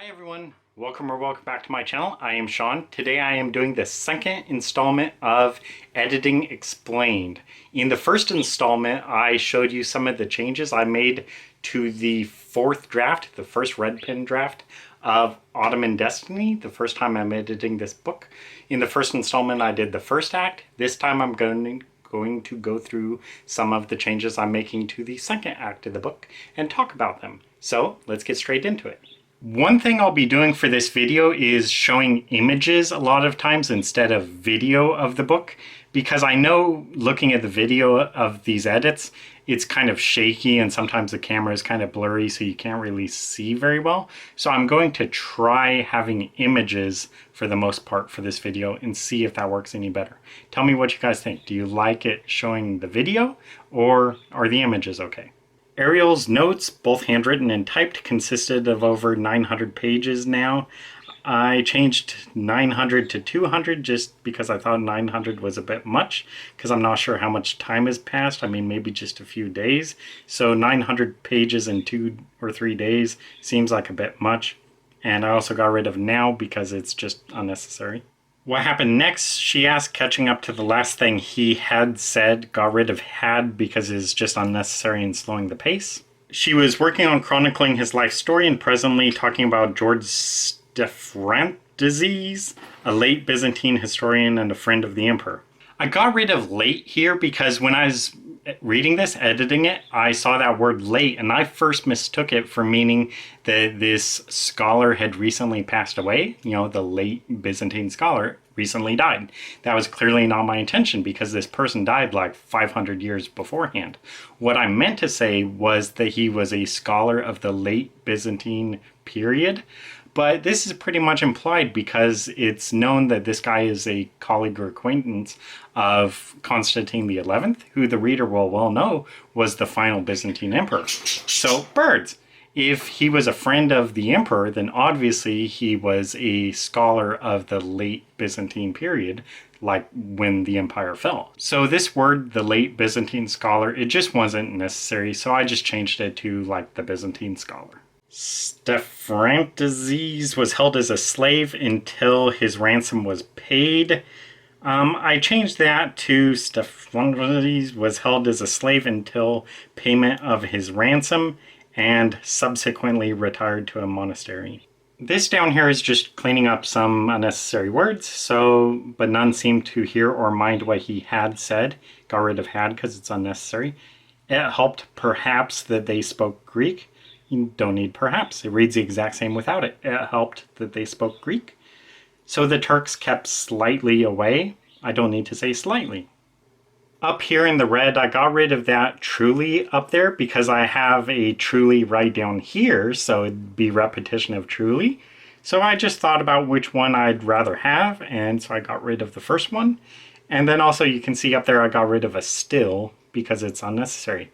Hi everyone, welcome back to my channel. I am Sean. Today I am doing the second installment of Editing Explained. In the first installment I showed you some of the changes I made to the fourth draft, the first red pen draft of Ottoman Destiny, the first time I'm editing this book. In the first installment I did the first act. This time I'm going to go through some of the changes I'm making to the second act of the book and talk about them. So let's get straight into it. One thing I'll be doing for this video is showing images a lot of times instead of video of the book, because I know looking at the video of these edits, it's kind of shaky and sometimes the camera is kind of blurry so you can't really see very well. So I'm going to try having images for the most part for this video and see if that works any better. Tell me what you guys think. Do you like it showing the video or are the images okay? Ariel's notes, both handwritten and typed, consisted of over 900 pages now. I changed 900 to 200 just because I thought 900 was a bit much, because I'm not sure how much time has passed. I mean, maybe just a few days. So 900 pages in 2 or 3 days seems like a bit much. And I also got rid of now because it's just unnecessary. What happened next, she asked, catching up to the last thing he had said, got rid of had because it's just unnecessary and slowing the pace. She was working on chronicling his life story and presently talking about George Stephanidis, a late Byzantine historian and a friend of the emperor. I got rid of late here because when I was reading this, editing it, I saw that word late and I first mistook it for meaning that this scholar had recently passed away. You know, the late Byzantine scholar recently died. That was clearly not my intention because this person died like 500 years beforehand. What I meant to say was that he was a scholar of the late Byzantine period. But this is pretty much implied because it's known that this guy is a colleague or acquaintance of Constantine XI, who the reader will well know was the final Byzantine emperor. So, birds. If he was a friend of the emperor, then obviously he was a scholar of the late Byzantine period, like when the empire fell. So this word, the late Byzantine scholar, it just wasn't necessary, so I just changed it to like the Byzantine scholar. Stephanidis was held as a slave until his ransom was paid. I changed that to Stephanidis was held as a slave until payment of his ransom and subsequently retired to a monastery. This down here is just cleaning up some unnecessary words, but none seemed to hear or mind what he had said. Got rid of had because it's unnecessary. It helped perhaps that they spoke Greek. You don't need perhaps. It reads the exact same without it. It helped that they spoke Greek. So the Turks kept slightly away. I don't need to say slightly. Up here in the red, I got rid of that truly up there because I have a truly right down here, so it'd be repetition of truly. So I just thought about which one I'd rather have, and so I got rid of the first one. And then also you can see up there I got rid of a still because it's unnecessary.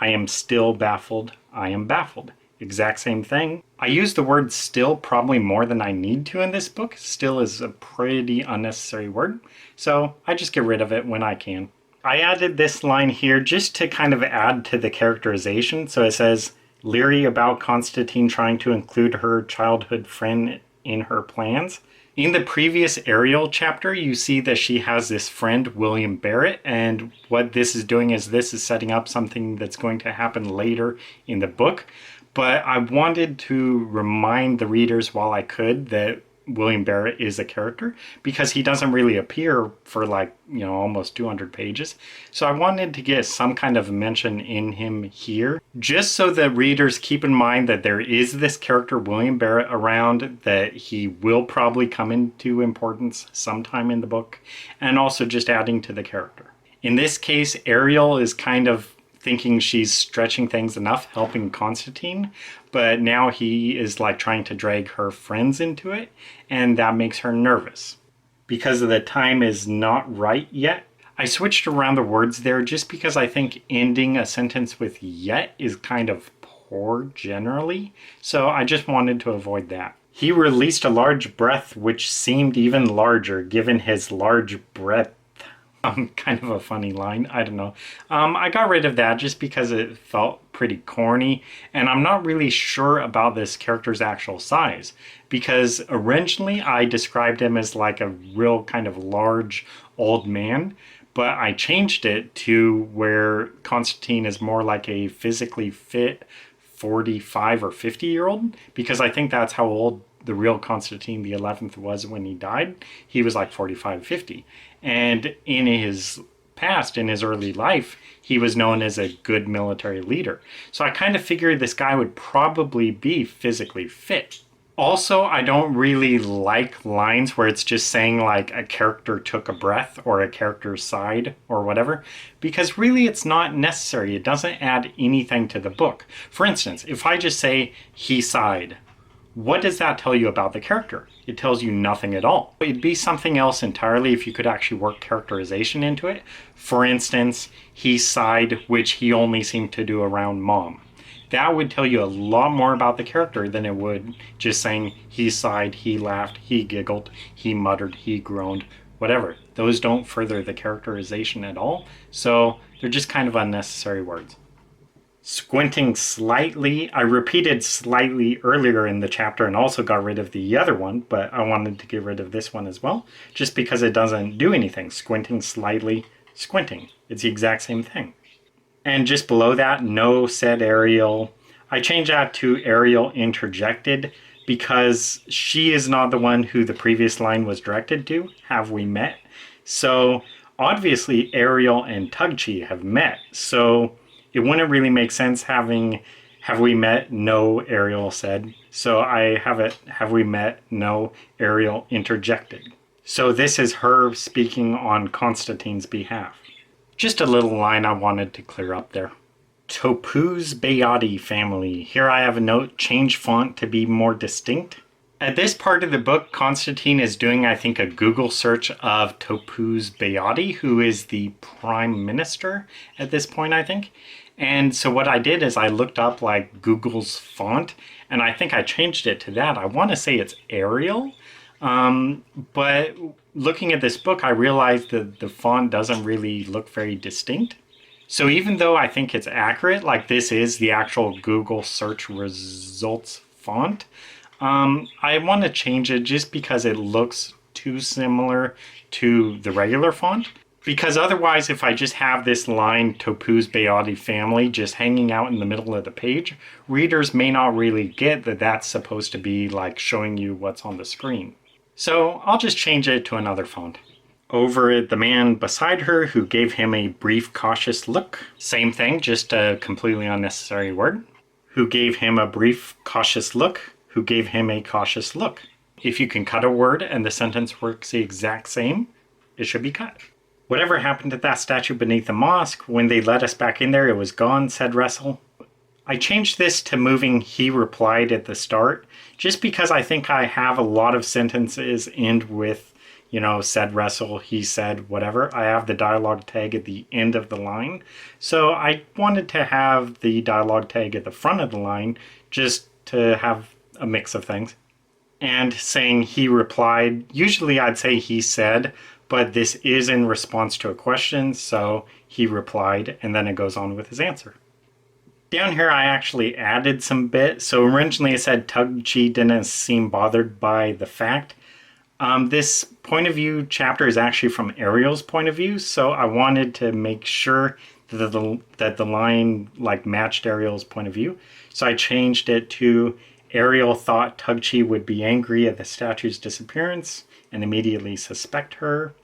I am still baffled. I am baffled. Exact same thing. I use the word still probably more than I need to in this book. Still is a pretty unnecessary word, so I just get rid of it when I can. I added this line here just to kind of add to the characterization. So it says, leery about Constantine trying to include her childhood friend in her plans. In the previous Ariel chapter, you see that she has this friend, William Barrett, and what this is doing is this is setting up something that's going to happen later in the book. But I wanted to remind the readers while I could that William Barrett is a character because he doesn't really appear for like, you know, almost 200 pages. So I wanted to get some kind of mention in him here, just so that readers keep in mind that there is this character, William Barrett, around, that he will probably come into importance sometime in the book, and also just adding to the character. In this case, Ariel is kind of thinking she's stretching things enough, helping Constantine, but now he is like trying to drag her friends into it, and that makes her nervous. Because the time is not right yet, I switched around the words there just because I think ending a sentence with yet is kind of poor generally, so I just wanted to avoid that. He released a large breath which seemed even larger given his large breadth. Kind of a funny line. I don't know. I got rid of that just because it felt pretty corny, and I'm not really sure about this character's actual size because originally I described him as like a real kind of large old man, but I changed it to where Constantine is more like a physically fit 45 or 50-year-old because I think that's how old the real Constantine the 11th was when he died. He was like 45, 50. And in his past, in his early life, he was known as a good military leader. So I kind of figured this guy would probably be physically fit. Also, I don't really like lines where it's just saying like a character took a breath or a character sighed or whatever, because really it's not necessary. It doesn't add anything to the book. For instance, if I just say he sighed, what does that tell you about the character? It tells you nothing at all. It'd be something else entirely if you could actually work characterization into it. For instance, he sighed, which he only seemed to do around mom. That would tell you a lot more about the character than it would just saying he sighed, he laughed, he giggled, he muttered, he groaned, whatever. Those don't further the characterization at all, so they're just kind of unnecessary words. Squinting slightly, I repeated slightly earlier in the chapter and also got rid of the other one, but I wanted to get rid of this one as well, just because it doesn't do anything. Squinting slightly, squinting. It's the exact same thing. And just below that, no said Ariel. I changed that to Ariel interjected because she is not the one who the previous line was directed to. Have we met? So obviously Ariel and Tugchi have met. So it wouldn't really make sense having have we met? No, Ariel said. So I have it, have we met? No, Ariel interjected. So this is her speaking on Constantine's behalf. Just a little line I wanted to clear up there. Topuz Bayati family. Here I have a note, change font to be more distinct. At this part of the book, Constantine is doing, I think, a Google search of Topuz Bayati, who is the prime minister at this point, I think. And so what I did is I looked up like Google's font, and I think I changed it to that. I want to say it's Arial, but looking at this book, I realized that the font doesn't really look very distinct. So even though I think it's accurate, like this is the actual Google search results font, I want to change it just because it looks too similar to the regular font. Because otherwise, if I just have this line, Topuz Bayati family, just hanging out in the middle of the page, readers may not really get that that's supposed to be like showing you what's on the screen. So I'll just change it to another font. Over at the man beside her who gave him a brief cautious look. Same thing, just a completely unnecessary word. Who gave him a brief cautious look. Who gave him a cautious look. If you can cut a word and the sentence works the exact same, it should be cut. Whatever happened to that statue beneath the mosque? When they let us back in there, it was gone, said Russell. I changed this to moving he replied at the start, just because I think I have a lot of sentences end with, said Russell, he said, whatever. I have the dialogue tag at the end of the line. So I wanted to have the dialogue tag at the front of the line, just to have a mix of things. And saying he replied, usually I'd say he said, but this is in response to a question, so he replied, and then it goes on with his answer. Down here I actually added some bit. So originally it said Tugchi didn't seem bothered by the fact. This point of view chapter is actually from Ariel's point of view, so I wanted to make sure that the line like matched Ariel's point of view. So I changed it to Ariel thought Tugchi would be angry at the statue's disappearance and immediately suspect her,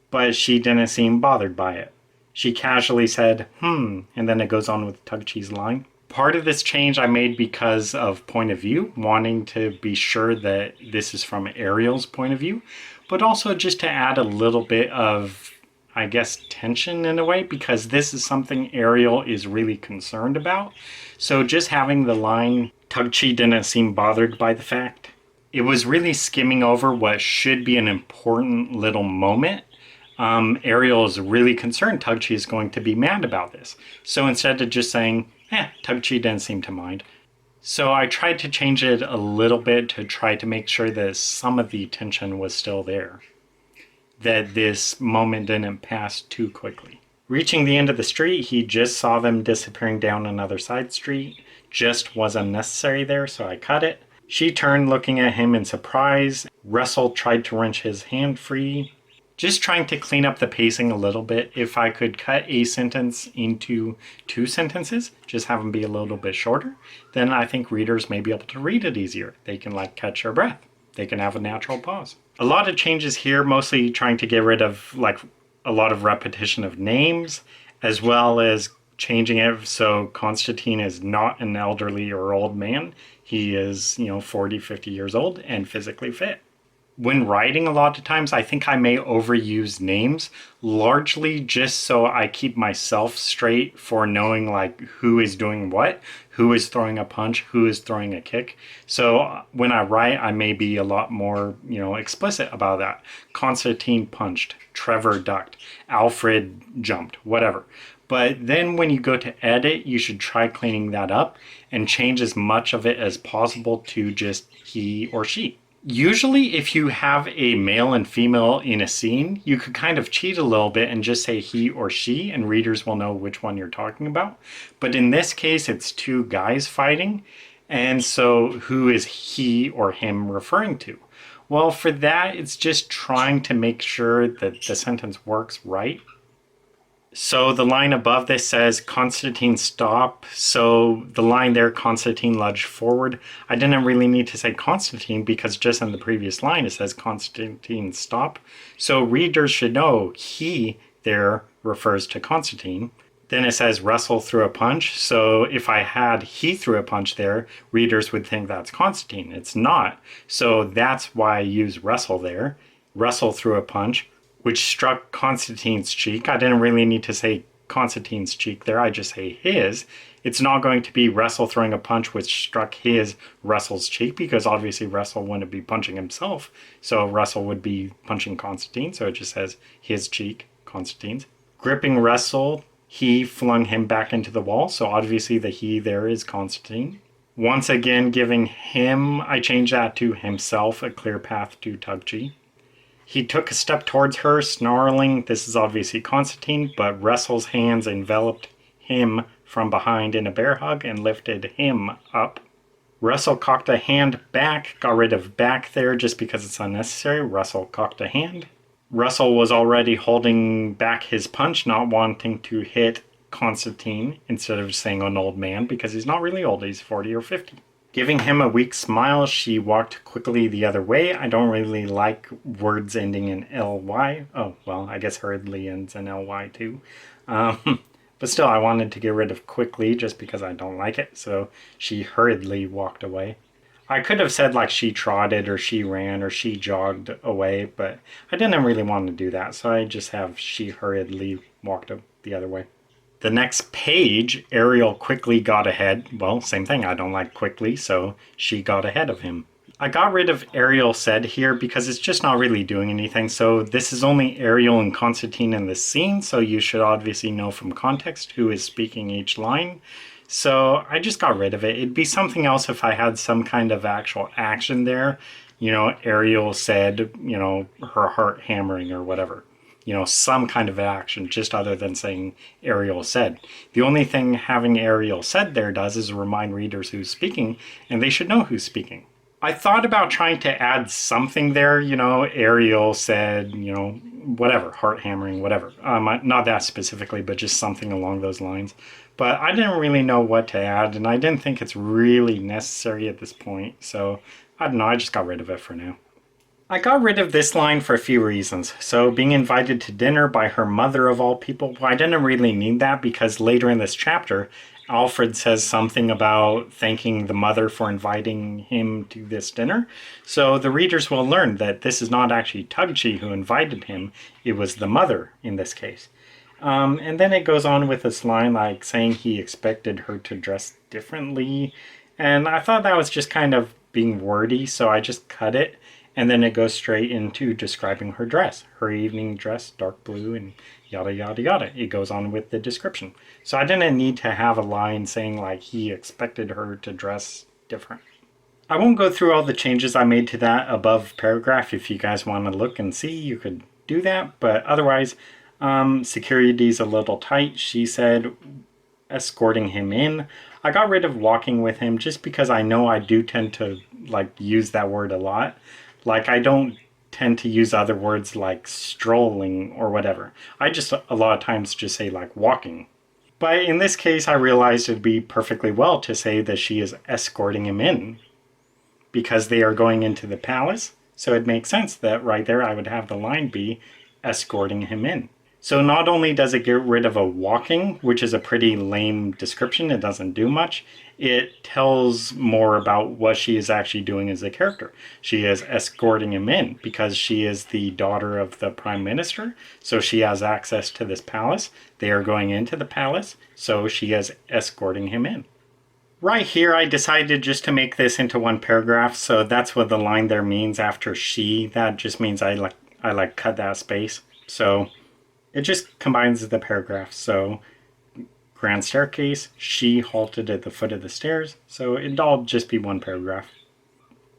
but she didn't seem bothered by it. She casually said, and then it goes on with Tugchi's line. Part of this change I made because of point of view, wanting to be sure that this is from Ariel's point of view, but also just to add a little bit of, I guess, tension in a way, because this is something Ariel is really concerned about. So just having the line, Tugchi didn't seem bothered by the fact, it was really skimming over what should be an important little moment. Ariel is really concerned Tugchi is going to be mad about this. So instead of just saying, Tugchi didn't seem to mind. So I tried to change it a little bit to try to make sure that some of the tension was still there. that this moment didn't pass too quickly. Reaching the end of the street, he just saw them disappearing down another side street. Just was unnecessary there, so I cut it. She turned, looking at him in surprise. Russell tried to wrench his hand free. Just trying to clean up the pacing a little bit. If I could cut a sentence into 2 sentences, just have them be a little bit shorter, then I think readers may be able to read it easier. They can catch their breath. They can have a natural pause. A lot of changes here, mostly trying to get rid of a lot of repetition of names, as well as changing it so Constantine is not an elderly or old man. He is, 40, 50 years old and physically fit. When writing, a lot of times, I think I may overuse names, largely just so I keep myself straight for knowing who is doing what, who is throwing a punch, who is throwing a kick. So when I write, I may be a lot more, explicit about that. Constantine punched, Trevor ducked, Alfred jumped, whatever. But then when you go to edit, you should try cleaning that up and change as much of it as possible to just he or she. Usually, if you have a male and female in a scene, you could kind of cheat a little bit and just say he or she, and readers will know which one you're talking about. But in this case, it's 2 guys fighting, and so who is he or him referring to? Well, for that, it's just trying to make sure that the sentence works right. So the line above this says, Constantine stop. So the line there, Constantine lunged forward. I didn't really need to say Constantine because just in the previous line it says Constantine stop. So readers should know he there refers to Constantine. Then it says Russell threw a punch. So if I had he threw a punch there, readers would think that's Constantine. It's not. So that's why I use Russell there. Russell threw a punch, which struck Constantine's cheek. I didn't really need to say Constantine's cheek there. I just say his. It's not going to be Russell throwing a punch which struck Russell's cheek, because obviously Russell wouldn't be punching himself. So Russell would be punching Constantine. So it just says his cheek, Constantine's. Gripping Russell, he flung him back into the wall. So obviously the he there is Constantine. Once again, giving him, I change that to himself, a clear path to Tugchi. He took a step towards her, snarling. This is obviously Constantine, but Russell's hands enveloped him from behind in a bear hug and lifted him up. Russell cocked a hand back, got rid of back there just because it's unnecessary. Russell cocked a hand. Russell was already holding back his punch, not wanting to hit Constantine instead of saying an old man, because he's not really old, he's 40 or 50. Giving him a weak smile, she walked quickly the other way. I don't really like words ending in ly. Oh, well, I guess hurriedly ends in ly too. But still, I wanted to get rid of quickly just because I don't like it. So she hurriedly walked away. I could have said she trotted or she ran or she jogged away, but I didn't really want to do that. So I just have she hurriedly walked the other way. The next page, Ariel quickly got ahead. Well, same thing, I don't like quickly, so she got ahead of him. I got rid of Ariel said here because it's just not really doing anything. So this is only Ariel and Constantine in the scene, so you should obviously know from context who is speaking each line. So I just got rid of it. It'd be something else if I had some kind of actual action there. Ariel said, her heart hammering or whatever. Some kind of action, just other than saying Ariel said. The only thing having Ariel said there does is remind readers who's speaking, and they should know who's speaking. I thought about trying to add something there, Ariel said, whatever, heart hammering, whatever. Not that specifically, but just something along those lines. But I didn't really know what to add, and I didn't think it's really necessary at this point. So, I don't know, I just got rid of it for now. I got rid of this line for a few reasons. So being invited to dinner by her mother of all people, well, I didn't really need that because later in this chapter, Alfred says something about thanking the mother for inviting him to this dinner. So the readers will learn that this is not actually Tugchi who invited him, it was the mother in this case. And then it goes on with this line saying he expected her to dress differently. And I thought that was just kind of being wordy, so I just cut it. And then it goes straight into describing her dress. Her evening dress, dark blue, and yada, yada, yada. It goes on with the description. So I didn't need to have a line saying he expected her to dress different. I won't go through all the changes I made to that above paragraph. If you guys want to look and see, you could do that, but otherwise, security's a little tight, she said, escorting him in. I got rid of walking with him just because I know I do tend to like use that word a lot. Like I don't tend to use other words like strolling or whatever. I just a lot of times just say like walking. But in this case, I realized it'd be perfectly well to say that she is escorting him in because they are going into the palace. So it makes sense that right there I would have the line be escorting him in. So not only does it get rid of a walking, which is a pretty lame description, it doesn't do much, it tells more about what she is actually doing as a character. She is escorting him in because she is the daughter of the prime minister, so she has access to this palace. They are going into the palace, so she is escorting him in. Right here, I decided just to make this into one paragraph, so that's what the line there means after she. That just means I cut that space. So it just combines the paragraphs. So grand staircase, she halted at the foot of the stairs. So it'd all just be one paragraph.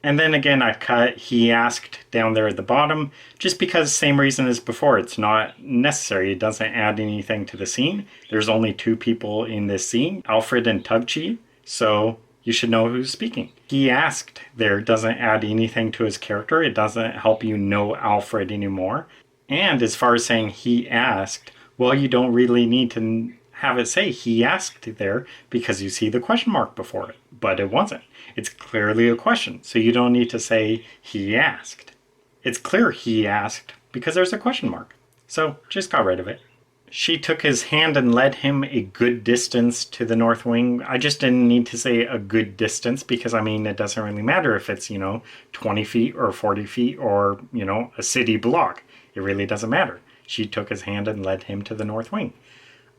And then again, I cut he asked down there at the bottom, just because same reason as before. It's not necessary. It doesn't add anything to the scene. There's only two people in this scene, Alfred and Tugchi. So you should know who's speaking. He asked there doesn't add anything to his character. It doesn't help you know Alfred anymore. And as far as saying he asked, well, you don't really need to have it say he asked there because you see the question mark before it. But it wasn't. It's clearly a question. So you don't need to say he asked. It's clear he asked because there's a question mark. So just got rid of it. She took his hand and led him a good distance to the north wing. I just didn't need to say a good distance because, I mean, it doesn't really matter if it's, 20 feet or 40 feet or, a city block. It really doesn't matter. She took his hand and led him to the north wing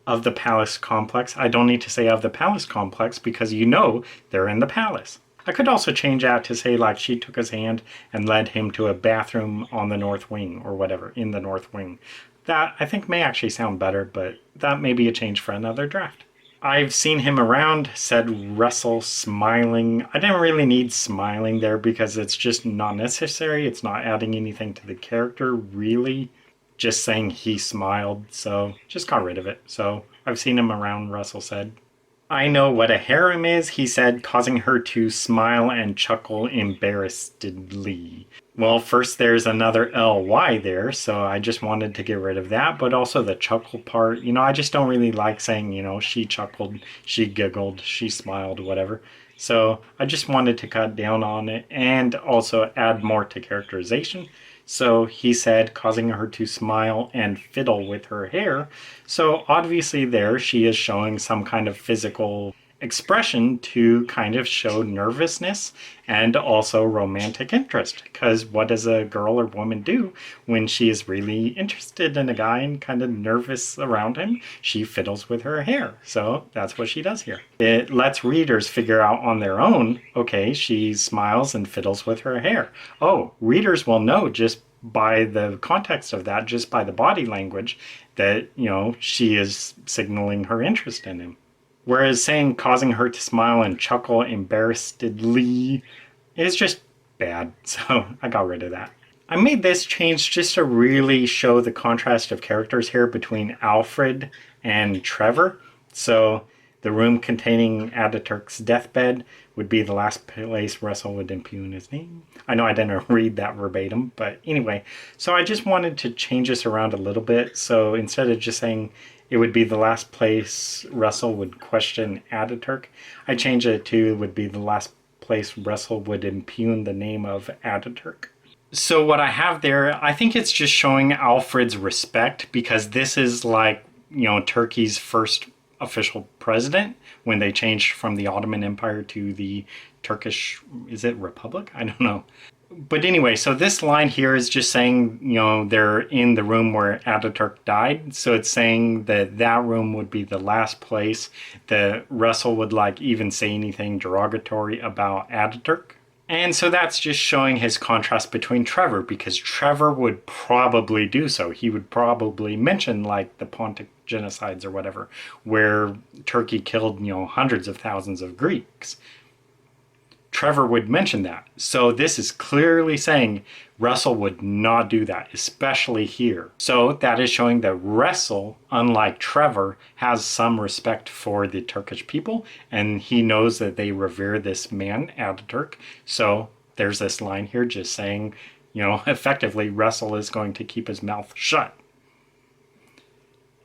of the palace complex. I don't need to say of the palace complex because they're in the palace. I could also change that to say like she took his hand and led him to a bathroom on the north wing or whatever, in the north wing. That I think may actually sound better, but that may be a change for another draft. I've seen him around, said Russell, smiling. I didn't really need smiling there because it's just not necessary. It's not adding anything to the character, really. Just saying he smiled, so just got rid of it. So I've seen him around, Russell said. I know what a harem is, he said, causing her to smile and chuckle embarrassedly. Well, first there's another ly there, so I just wanted to get rid of that, but also the chuckle part. I just don't really like saying, she chuckled, she giggled, she smiled, whatever. So I just wanted to cut down on it and also add more to characterization. So he said, causing her to smile and fiddle with her hair. So obviously there she is showing some kind of physical expression to kind of show nervousness and also romantic interest. Because what does a girl or woman do when she is really interested in a guy and kind of nervous around him? She fiddles with her hair. So that's what she does here. It lets readers figure out on their own, okay, she smiles and fiddles with her hair. Oh, readers will know just by the context of that, just by the body language, that, she is signaling her interest in him. Whereas saying causing her to smile and chuckle embarrassedly is just bad, so I got rid of that. I made this change just to really show the contrast of characters here between Alfred and Trevor. So the room containing Ataturk's deathbed would be the last place Russell would impugn his name. I know I didn't read that verbatim, but anyway. So I just wanted to change this around a little bit. So instead of just saying it would be the last place Russell would question Ataturk, I changed it to would be the last place Russell would impugn the name of Ataturk. So what I have there, I think it's just showing Alfred's respect because this is like, Turkey's first official president when they changed from the Ottoman Empire to the Turkish, is it Republic? I don't know. But anyway, so this line here is just saying, they're in the room where Ataturk died. So it's saying that that room would be the last place that Russell would even say anything derogatory about Ataturk. And so that's just showing his contrast between Trevor, because Trevor would probably do so. He would probably mention the Pontic genocides or whatever, where Turkey killed, hundreds of thousands of Greeks. Trevor would mention that. So this is clearly saying Russell would not do that, especially here. So that is showing that Russell, unlike Trevor, has some respect for the Turkish people, and he knows that they revere this man, Ataturk. So there's this line here just saying, effectively, Russell is going to keep his mouth shut.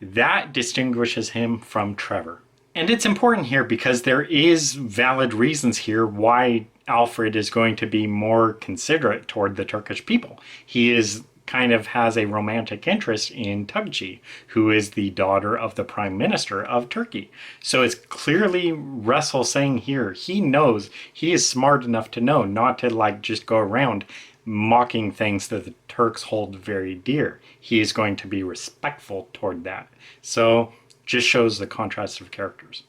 That distinguishes him from Trevor. And it's important here because there is valid reasons here why Alfred is going to be more considerate toward the Turkish people. He kind of has a romantic interest in Tugci, who is the daughter of the Prime Minister of Turkey. So it's clearly Russell saying here, he knows, he is smart enough to know not to just go around mocking things that the Turks hold very dear. He is going to be respectful toward that. So just shows the contrast of characters.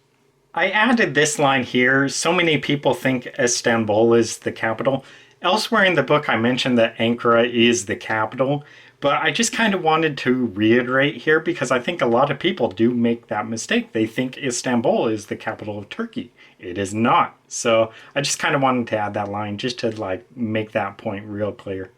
I added this line here. So many people think Istanbul is the capital. Elsewhere in the book, I mentioned that Ankara is the capital, but I just kind of wanted to reiterate here because I think a lot of people do make that mistake. They think Istanbul is the capital of Turkey. It is not. So I just kind of wanted to add that line just to make that point real clear.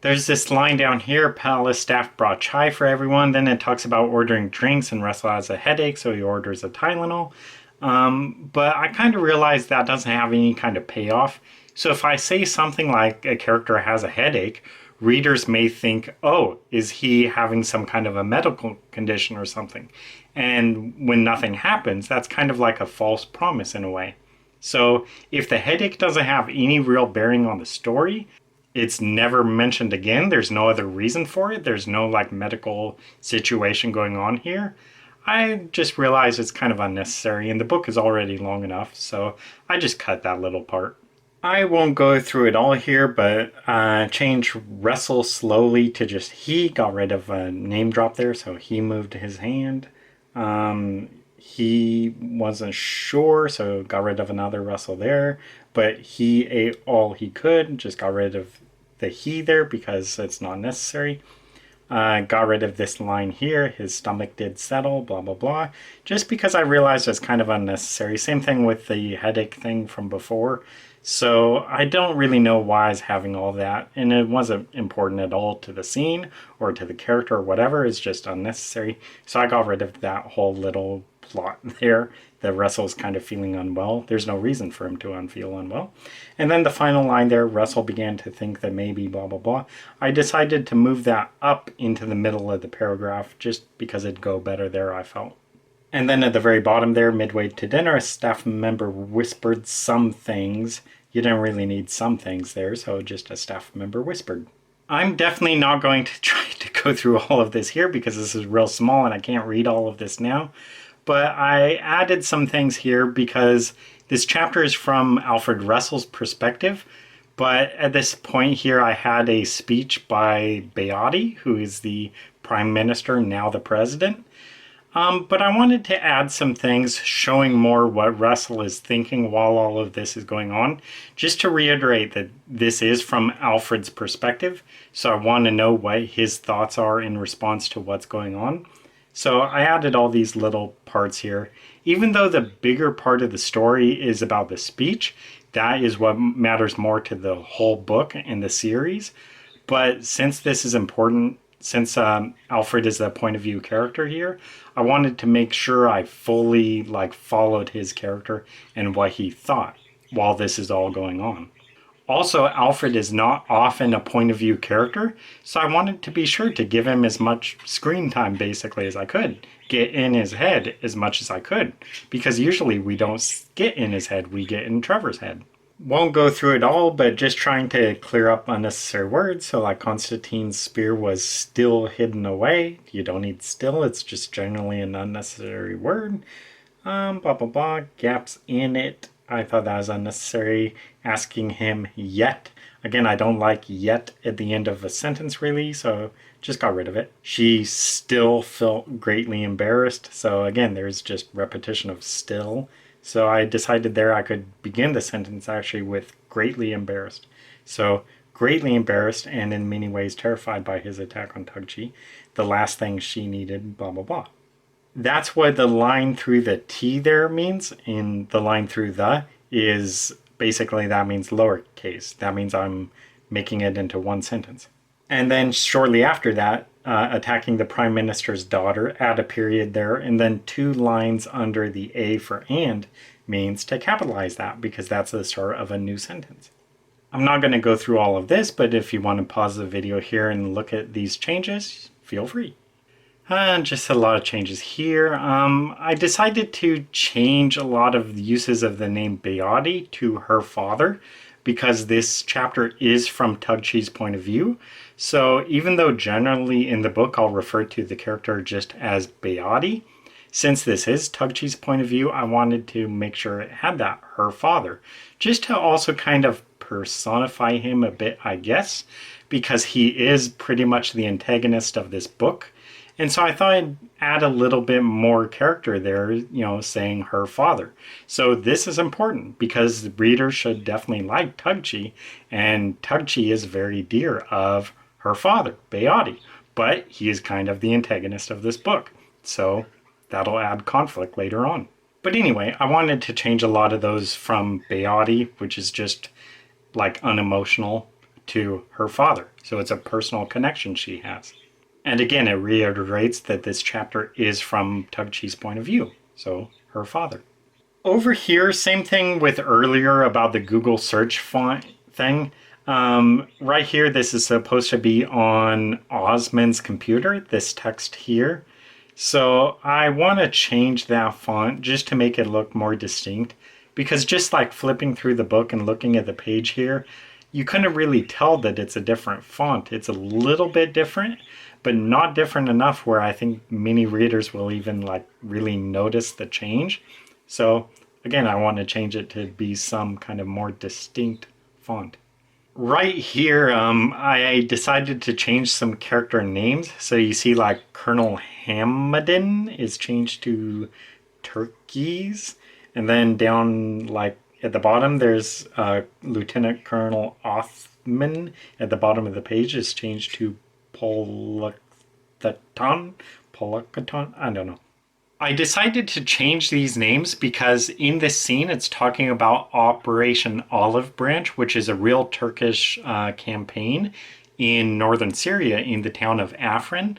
There's this line down here, palace staff brought chai for everyone. Then it talks about ordering drinks, and Russell has a headache, so he orders a Tylenol. But I kind of realized that doesn't have any kind of payoff. So if I say something like a character has a headache, readers may think, oh, is he having some kind of a medical condition or something? And when nothing happens, that's kind of like a false promise in a way. So if the headache doesn't have any real bearing on the story, it's never mentioned again. There's no other reason for it. There's no medical situation going on here. I just realized it's kind of unnecessary, and the book is already long enough, so I just cut that little part. I won't go through it all here, but change Russell slowly to just he. Got rid of a name drop there, so he moved his hand. He wasn't sure, so got rid of another Russell there. But he ate all he could, just got rid of the he there because it's not necessary. Got rid of this line here, his stomach did settle, blah, blah, blah. Just because I realized it's kind of unnecessary. Same thing with the headache thing from before. So I don't really know why it's having all that. And it wasn't important at all to the scene or to the character or whatever. It's just unnecessary. So I got rid of that whole little plot there. That Russell's kind of feeling unwell. There's no reason for him to feel unwell. And then the final line there, Russell began to think that maybe blah, blah, blah. I decided to move that up into the middle of the paragraph just because it'd go better there, I felt. And then at the very bottom there, midway to dinner, a staff member whispered some things. You didn't really need some things there, so just a staff member whispered. I'm definitely not going to try to go through all of this here because this is real small and I can't read all of this now. But I added some things here because this chapter is from Alfred Russell's perspective. But at this point here, I had a speech by Beatty, who is the Prime Minister, now the President. But I wanted to add some things showing more what Russell is thinking while all of this is going on. Just to reiterate that this is from Alfred's perspective. So I want to know what his thoughts are in response to what's going on. So I added all these little parts here. Even though the bigger part of the story is about the speech, that is what matters more to the whole book and the series. But since this is important, since Alfred is the point of view character here, I wanted to make sure I fully followed his character and what he thought while this is all going on. Also, Alfred is not often a point of view character, so I wanted to be sure to give him as much screen time basically as I could. Get in his head as much as I could, because usually we don't get in his head, we get in Trevor's head. Won't go through it all, but just trying to clear up unnecessary words. So Constantine's spear was still hidden away. You don't need still, it's just generally an unnecessary word. Blah, blah, blah, gaps in it. I thought that was unnecessary. Asking him yet. Again, I don't like yet at the end of a sentence really, so just got rid of it. She still felt greatly embarrassed. So again, there's just repetition of still. So I decided there I could begin the sentence actually with greatly embarrassed. So greatly embarrassed and in many ways terrified by his attack on Tugci. The last thing she needed, blah, blah, blah. That's what the line through the T there means. In the line through the is basically that means lowercase. That means I'm making it into one sentence. And then shortly after that, attacking the prime minister's daughter, add a period there, and then 2 lines under the A for and means to capitalize that because that's the start of a new sentence. I'm not going to go through all of this, but if you want to pause the video here and look at these changes, feel free. Just a lot of changes here. I decided to change a lot of the uses of the name Beati to her father because this chapter is from Tugchi's point of view. So even though generally in the book I'll refer to the character just as Beati, since this is Tugchi's point of view, I wanted to make sure it had that, her father, just to also kind of personify him a bit, I guess, because he is pretty much the antagonist of this book. And so I thought I'd add a little bit more character there, you know, saying her father. So this is important because the readers should definitely like Tugchi, and Tugchi is very dear of her father, Beati, but he is kind of the antagonist of this book. So that'll add conflict later on. But anyway, I wanted to change a lot of those from Beati, which is just like unemotional, to her father. So it's a personal connection she has. And again, it reiterates that this chapter is from Tugchi's point of view, so her father. Over here, same thing with earlier about the Google search font thing. Right here, this is supposed to be on Osman's computer, this text here. So I want to change that font just to make it look more distinct, because just like flipping through the book and looking at the page here, you couldn't really tell that it's a different font. It's a little bit different, but not different enough where I think many readers will even like really notice the change. So again, I want to change it to be some kind of more distinct font. Right here, I decided to change some character names. So you see like Colonel Hamadin is changed to Turkeys. And then down like at the bottom, there's Lieutenant Colonel Othman. At the bottom of the page is changed to Polakaton, I don't know. I decided to change these names because in this scene it's talking about Operation Olive Branch, which is a real Turkish campaign in northern Syria in the town of Afrin.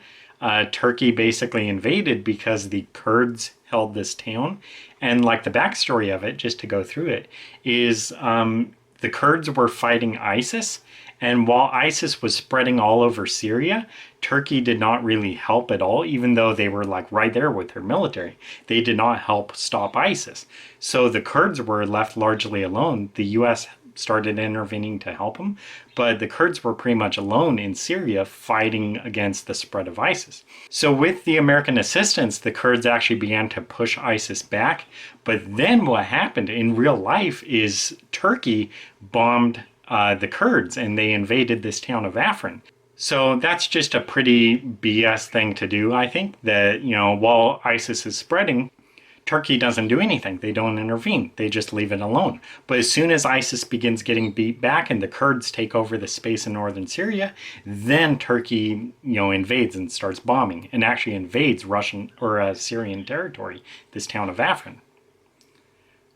Turkey basically invaded because the Kurds held this town. And like the backstory of it, just to go through it, is the Kurds were fighting ISIS. And while ISIS was spreading all over Syria, Turkey did not really help at all, even though they were like right there with their military. They did not help stop ISIS. So the Kurds were left largely alone. The US started intervening to help them, but the Kurds were pretty much alone in Syria fighting against the spread of ISIS. So with the American assistance, the Kurds actually began to push ISIS back. But then what happened in real life is Turkey bombed the Kurds and they invaded this town of Afrin. So that's just a pretty BS thing to do, I think, that, you know, while ISIS is spreading, Turkey doesn't do anything. They don't intervene. They just leave it alone. But as soon as ISIS begins getting beat back and the Kurds take over the space in northern Syria, then Turkey, you know, invades and starts bombing and actually invades Russian or Syrian territory, this town of Afrin,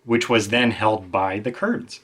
which was then held by the Kurds.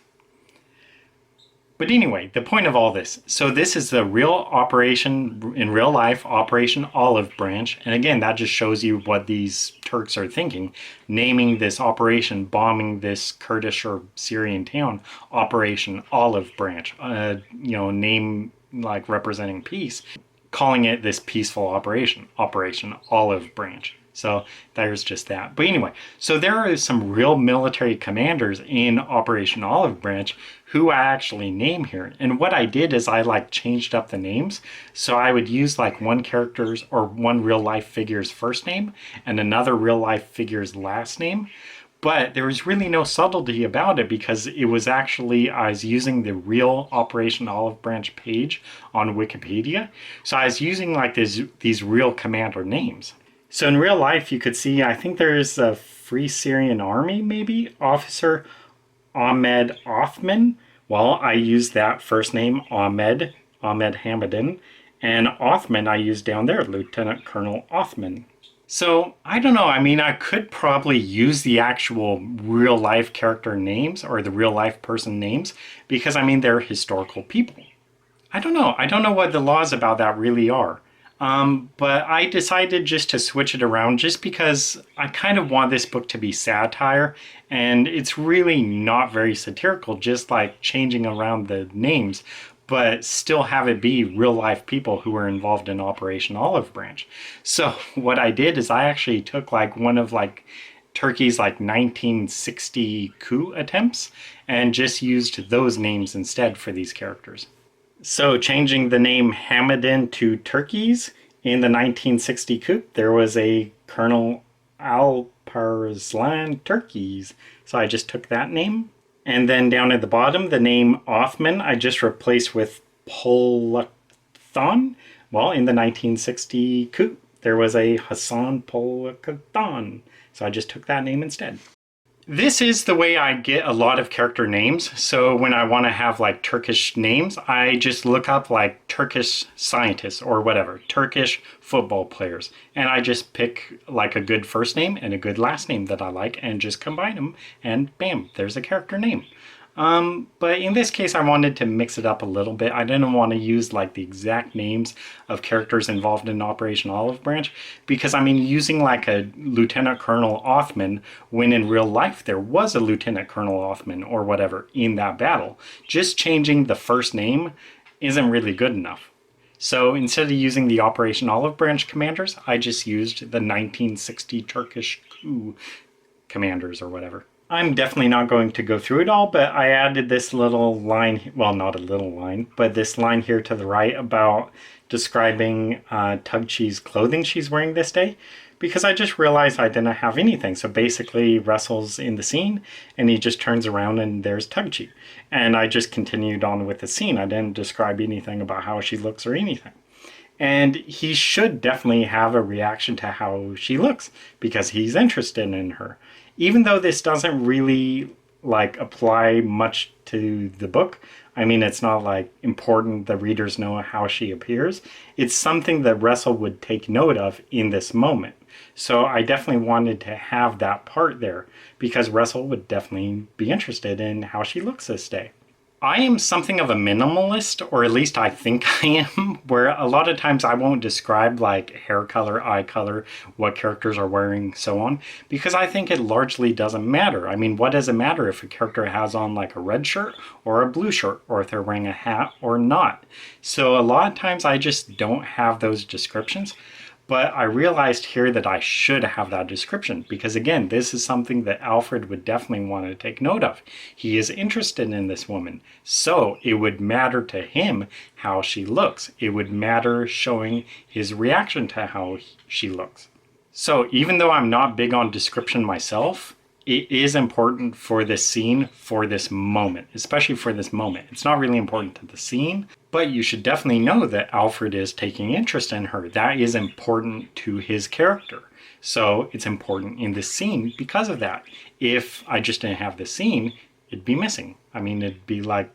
But anyway, the point of all this, so this is the real operation in real life, Operation Olive Branch. And again, that just shows you what these Turks are thinking, naming this operation, bombing this Kurdish or Syrian town, Operation Olive Branch, you know, name like representing peace, calling it this peaceful operation, Operation Olive Branch. So there's just that. But anyway, so there are some real military commanders in Operation Olive Branch who I actually name here. And what I did is I like changed up the names. So I would use like one character's or one real life figure's first name and another real life figure's last name. But there was really no subtlety about it because it was actually, I was using the real Operation Olive Branch page on Wikipedia. So I was using like these real commander names. So in real life, you could see, I think there's a Free Syrian Army, maybe, Officer Ahmed Othman. Well, I used that first name, Ahmed Hamadin. And Othman I used down there, Lieutenant Colonel Othman. So I don't know. I mean, I could probably use the actual real life character names or the real life person names because I mean, they're historical people. I don't know. I don't know what the laws about that really are. But I decided just to switch it around just because I kind of want this book to be satire, and it's really not very satirical, just like changing around the names, but still have it be real life people who were involved in Operation Olive Branch. So what I did is I actually took like one of like Turkey's like 1960 coup attempts and just used those names instead for these characters. So, changing the name Hamadan to Turkeys in the 1960 coup, there was a Colonel Alparslan Turkeys. So, I just took that name. And then down at the bottom, the name Othman, I just replaced with Polakthon. Well, in the 1960 coup, there was a Hassan Polakthon. So, I just took that name instead. This is the way I get a lot of character names. So when I want to have like Turkish names, I just look up like Turkish scientists or whatever, Turkish football players. And I just pick like a good first name and a good last name that I like and just combine them and bam, there's a character name. But in this case, I wanted to mix it up a little bit. I didn't want to use like the exact names of characters involved in Operation Olive Branch because I mean, using like a Lieutenant Colonel Othman when in real life there was a Lieutenant Colonel Othman or whatever in that battle, just changing the first name isn't really good enough. So instead of using the Operation Olive Branch commanders, I just used the 1960 Turkish coup commanders or whatever. I'm definitely not going to go through it all, but I added this little line, well, not a little line, but this line here to the right about describing Tugchi's clothing she's wearing this day, because I just realized I didn't have anything. So basically, Russell's in the scene, and he just turns around and there's Tugchi. And I just continued on with the scene. I didn't describe anything about how she looks or anything. And he should definitely have a reaction to how she looks because he's interested in her. Even though this doesn't really like apply much to the book, I mean, it's not like important the readers know how she appears. It's something that Russell would take note of in this moment. So I definitely wanted to have that part there because Russell would definitely be interested in how she looks this day. I am something of a minimalist, or at least I think I am, where a lot of times I won't describe like hair color, eye color, what characters are wearing, so on, because I think it largely doesn't matter. I mean, what does it matter if a character has on like a red shirt or a blue shirt, or if they're wearing a hat or not? So a lot of times I just don't have those descriptions. But I realized here that I should have that description because, again, this is something that Alfred would definitely want to take note of. He is interested in this woman, so it would matter to him how she looks. It would matter showing his reaction to how she looks. So even though I'm not big on description myself, it is important for this scene, for this moment, especially for this moment. It's not really important to the scene, but you should definitely know that Alfred is taking interest in her. That is important to his character. So it's important in this scene because of that. If I just didn't have the scene, it'd be missing. I mean, it'd be like,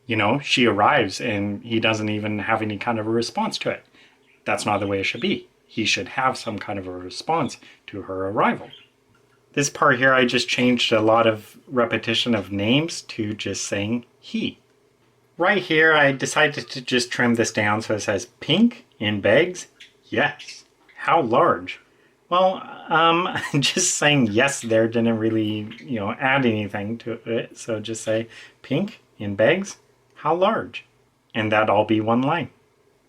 you know, she arrives and he doesn't even have any kind of a response to it. That's not the way it should be. He should have some kind of a response to her arrival. This part here, I just changed a lot of repetition of names to just saying he. Right here, I decided to just trim this down so it says pink in bags. Yes. How large? Well, just saying yes there didn't really, add anything to it. So just say pink in bags. How large? And that'd all be one line.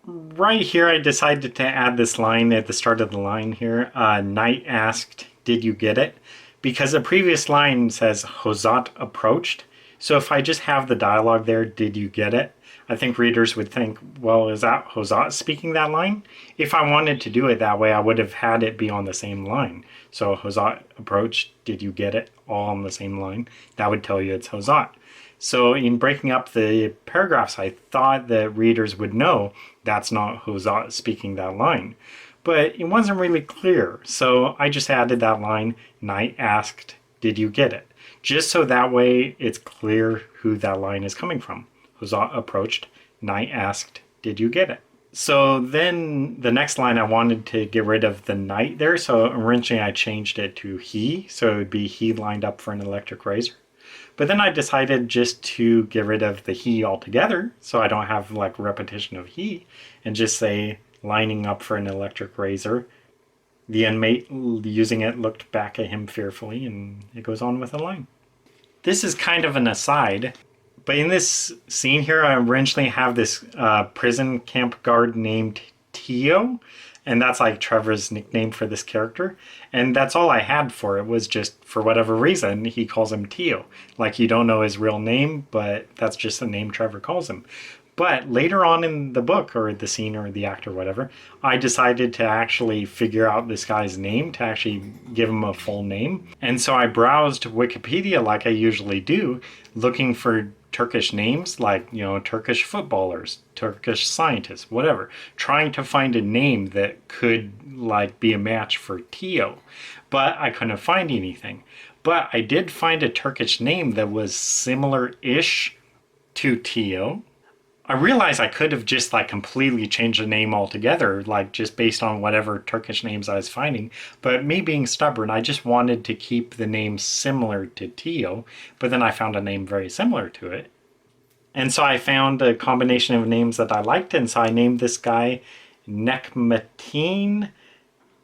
Right here, I decided to add this line at the start of the line here. Knight asked, "Did you get it?" Because the previous line says Hozat approached. So if I just have the dialogue there, "Did you get it?" I think readers would think, well, is that Hozat speaking that line? If I wanted to do it that way, I would have had it be on the same line. So Hozat approached, "Did you get it?" All on the same line. That would tell you it's Hozat. So in breaking up the paragraphs, I thought that readers would know that's not Hozat speaking that line. But it wasn't really clear, so I just added that line, Knight asked, "Did you get it?" Just so that way it's clear who that line is coming from. Hozat approached, Knight asked, "Did you get it?" So then the next line I wanted to get rid of the knight there. So originally I changed it to he. So it would be he lined up for an electric razor. But then I decided just to get rid of the he altogether, so I don't have like repetition of he, and just say lining up for an electric razor. The inmate using it looked back at him fearfully, and it goes on with a line. This is kind of an aside, but in this scene here, I originally have this prison camp guard named Tio, and that's like Trevor's nickname for this character. And that's all I had for it, was just, for whatever reason, he calls him Tio. Like, you don't know his real name, but that's just the name Trevor calls him. But later on in the book, or the scene, or the act, or whatever, I decided to actually figure out this guy's name, to actually give him a full name. And so I browsed Wikipedia like I usually do, looking for Turkish names, like, you know, Turkish footballers, Turkish scientists, whatever, trying to find a name that could, like, be a match for Tio. But I couldn't find anything. But I did find a Turkish name that was similar-ish to Tio. I realized I could have just like completely changed the name altogether, like just based on whatever Turkish names I was finding. But me being stubborn, I just wanted to keep the name similar to Tio, but then I found a name very similar to it. And so I found a combination of names that I liked, and so I named this guy Nekmetin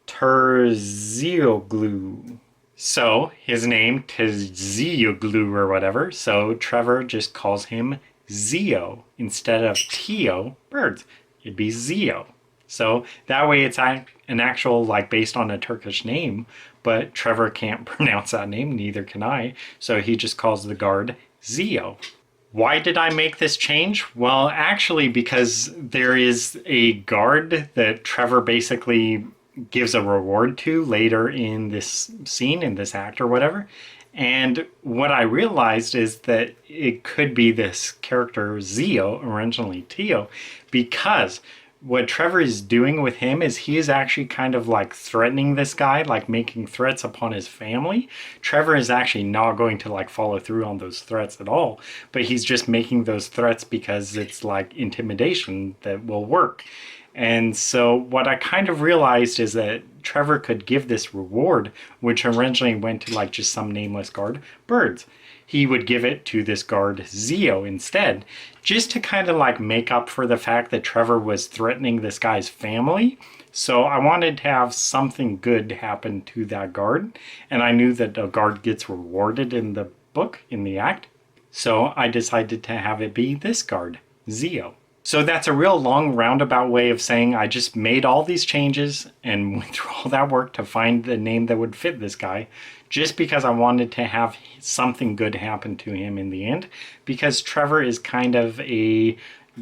Terzioglu. So his name, Terzioglu or whatever, so Trevor just calls him Zio instead of Tio, birds. It'd be Zio. So that way it's an actual, like, based on a Turkish name, but Trevor can't pronounce that name, neither can I, so he just calls the guard Zio. Why did I make this change? Well, actually, because there is a guard that Trevor basically gives a reward to later in this scene, in this act or whatever. And what I realized is that it could be this character Zio, originally Tio, because what Trevor is doing with him is he is actually kind of like threatening this guy, like making threats upon his family. Trevor is actually not going to like follow through on those threats at all, but he's just making those threats because it's like intimidation that will work. And so what I kind of realized is that Trevor could give this reward, which originally went to like just some nameless guard, birds. He would give it to this guard Zio instead, just to kind of like make up for the fact that Trevor was threatening this guy's family. So I wanted to have something good happen to that guard, and I knew that a guard gets rewarded in the book, in the act. So I decided to have it be this guard, Zio. So that's a real long roundabout way of saying I just made all these changes and went through all that work to find the name that would fit this guy, just because I wanted to have something good happen to him in the end, because Trevor is kind of a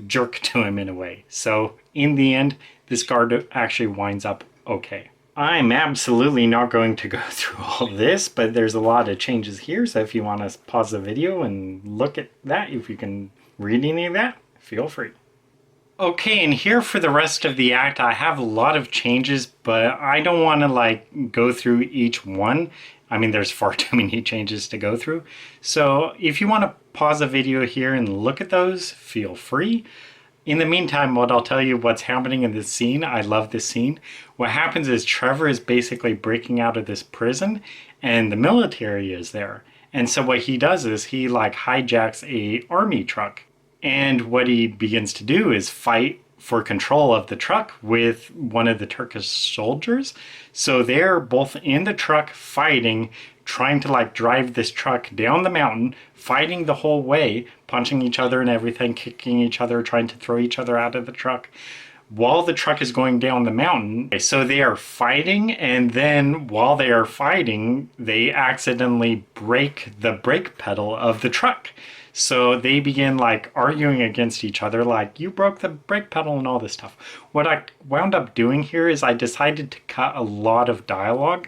jerk to him in a way. So in the end, this guard actually winds up okay. I'm absolutely not going to go through all this, but there's a lot of changes here, so if you want to pause the video and look at that, if you can read any of that, feel free. Okay, and here for the rest of the act, I have a lot of changes, but I don't want to like go through each one. I mean, there's far too many changes to go through. So if you want to pause the video here and look at those, feel free. In the meantime, what I'll tell you what's happening in this scene. I love this scene. What happens is Trevor is basically breaking out of this prison and the military is there. And so what he does is he like hijacks a army truck. And what he begins to do is fight for control of the truck with one of the Turkish soldiers. So they're both in the truck fighting, trying to like drive this truck down the mountain, fighting the whole way, punching each other and everything, kicking each other, trying to throw each other out of the truck while the truck is going down the mountain. So they are fighting, and then while they are fighting, they accidentally break the brake pedal of the truck. So they begin like arguing against each other, like, you broke the brake pedal and all this stuff. What I wound up doing here is I decided to cut a lot of dialogue,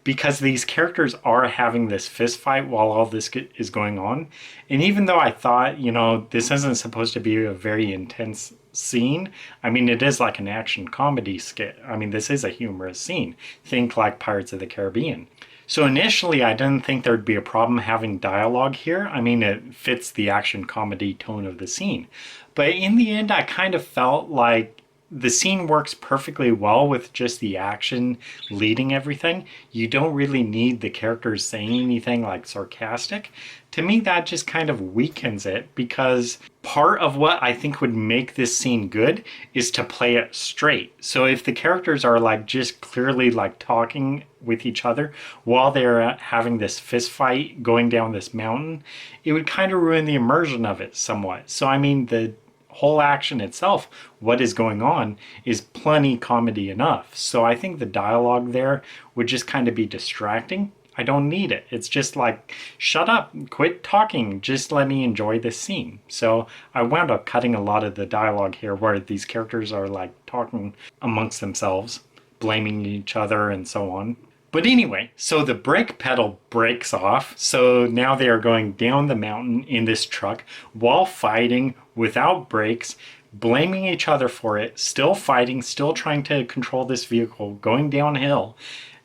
because these characters are having this fist fight while all this is going on. And even though I thought, you know, this isn't supposed to be a very intense scene, I mean, it is like an action comedy skit. I mean, this is a humorous scene. Think like Pirates of the Caribbean. So initially, I didn't think there'd be a problem having dialogue here. I mean, it fits the action comedy tone of the scene. But in the end, I kind of felt like the scene works perfectly well with just the action leading everything. You don't really need the characters saying anything like sarcastic. To me, that just kind of weakens it, because part of what I think would make this scene good is to play it straight. So if the characters are like just clearly like talking with each other while they're having this fist fight going down this mountain, it would kind of ruin the immersion of it somewhat. So I mean, the whole action itself, what is going on, is plenty comedy enough. So I think the dialogue there would just kind of be distracting. I don't need it. It's just like, shut up, quit talking, just let me enjoy this scene. So I wound up cutting a lot of the dialogue here where these characters are like talking amongst themselves, blaming each other and so on. But anyway, so the brake pedal breaks off, so now they are going down the mountain in this truck while fighting without brakes, blaming each other for it, still fighting, still trying to control this vehicle, going downhill.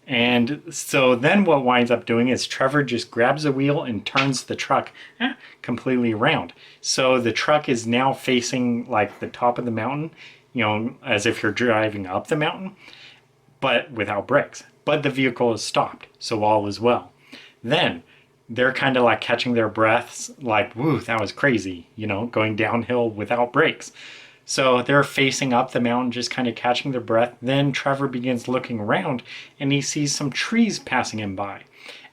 And so then what winds up doing is Trevor just grabs a wheel and turns the truck completely around. So the truck is now facing like the top of the mountain, you know, as if you're driving up the mountain, but without brakes. But the vehicle is stopped, so all is well. Then they're kind of like catching their breaths, like, woo, that was crazy, you know, going downhill without brakes. So they're facing up the mountain, just kind of catching their breath. Then Trevor begins looking around and he sees some trees passing him by.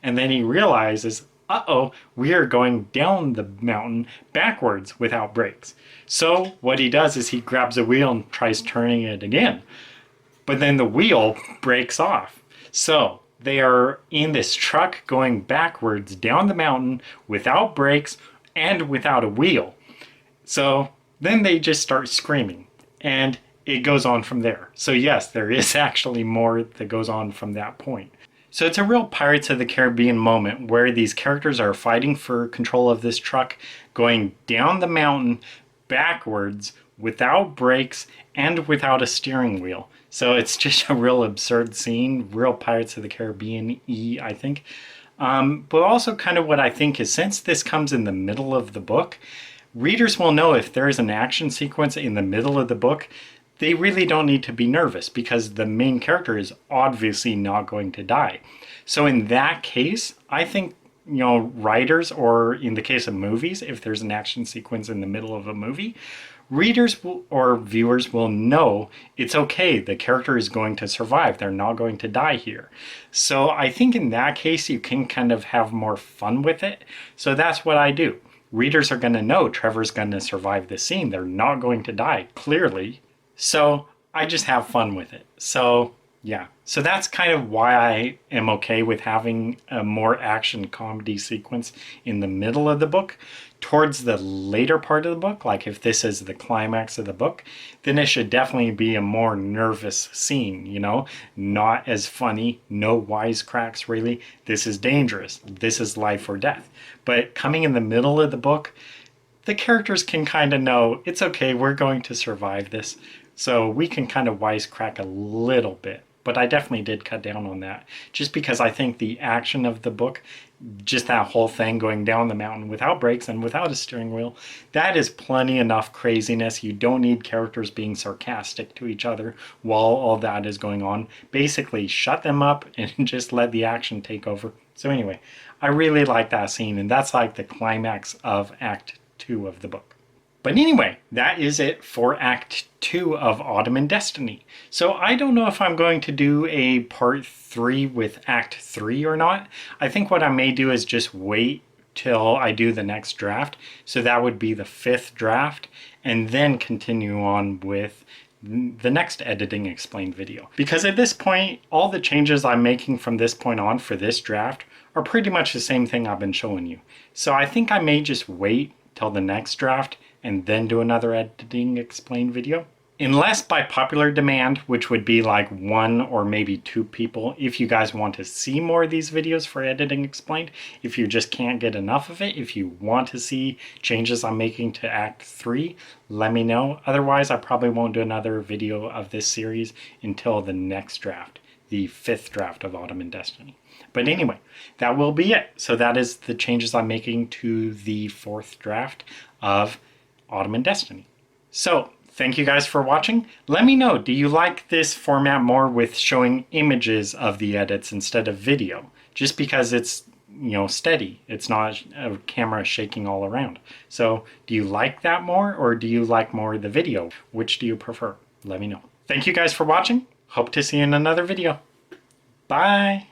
And then he realizes, uh-oh, we are going down the mountain backwards without brakes. So what he does is he grabs a wheel and tries turning it again. But then the wheel breaks off. So they are in this truck going backwards down the mountain without brakes and without a wheel. So then they just start screaming, and it goes on from there. So yes, there is actually more that goes on from that point. So it's a real Pirates of the Caribbean moment where these characters are fighting for control of this truck, going down the mountain backwards without brakes and without a steering wheel. So it's just a real absurd scene, real Pirates of the Caribbean-y, I think. But also kind of what I think is, since this comes in the middle of the book, readers will know if there is an action sequence in the middle of the book, they really don't need to be nervous because the main character is obviously not going to die. So in that case, I think, you know, writers, or in the case of movies, if there's an action sequence in the middle of a movie, readers or viewers will know it's okay, the character is going to survive, they're not going to die here. So I think in that case you can kind of have more fun with it. So that's what I do. Readers are going to know Trevor's going to survive this scene, they're not going to die, clearly. So I just have fun with it. So yeah, so that's kind of why I am okay with having a more action comedy sequence in the middle of the book. Towards the later part of the book, like if this is the climax of the book, then it should definitely be a more nervous scene, you know, not as funny, no wisecracks really. This is dangerous. This is life or death. But coming in the middle of the book, the characters can kind of know it's okay, we're going to survive this. So we can kind of wisecrack a little bit. But I definitely did cut down on that, just because I think the action of the book, just that whole thing going down the mountain without brakes and without a steering wheel, that is plenty enough craziness. You don't need characters being sarcastic to each other while all that is going on. Basically, shut them up and just let the action take over. So anyway, I really like that scene, and that's like the climax of Act 2 of the book. But anyway, that is it for Act 2 of Ottoman Destiny. So I don't know if I'm going to do a part 3 with Act 3 or not. I think what I may do is just wait till I do the next draft. So that would be the 5th draft, and then continue on with the next editing explained video. Because at this point, all the changes I'm making from this point on for this draft are pretty much the same thing I've been showing you. So I think I may just wait till the next draft and then do another editing explained video. Unless by popular demand, which would be like 1 or maybe 2 people, if you guys want to see more of these videos for editing explained, if you just can't get enough of it, if you want to see changes I'm making to Act 3, let me know. Otherwise, I probably won't do another video of this series until the next draft, the 5th draft of Ottoman Destiny. But anyway, that will be it. So that is the changes I'm making to the 4th draft of Ottoman Destiny. So thank you guys for watching. Let me know, do you like this format more with showing images of the edits instead of video? Just because it's, you know, steady. It's not a camera shaking all around. So do you like that more, or do you like more the video? Which do you prefer? Let me know. Thank you guys for watching. Hope to see you in another video. Bye.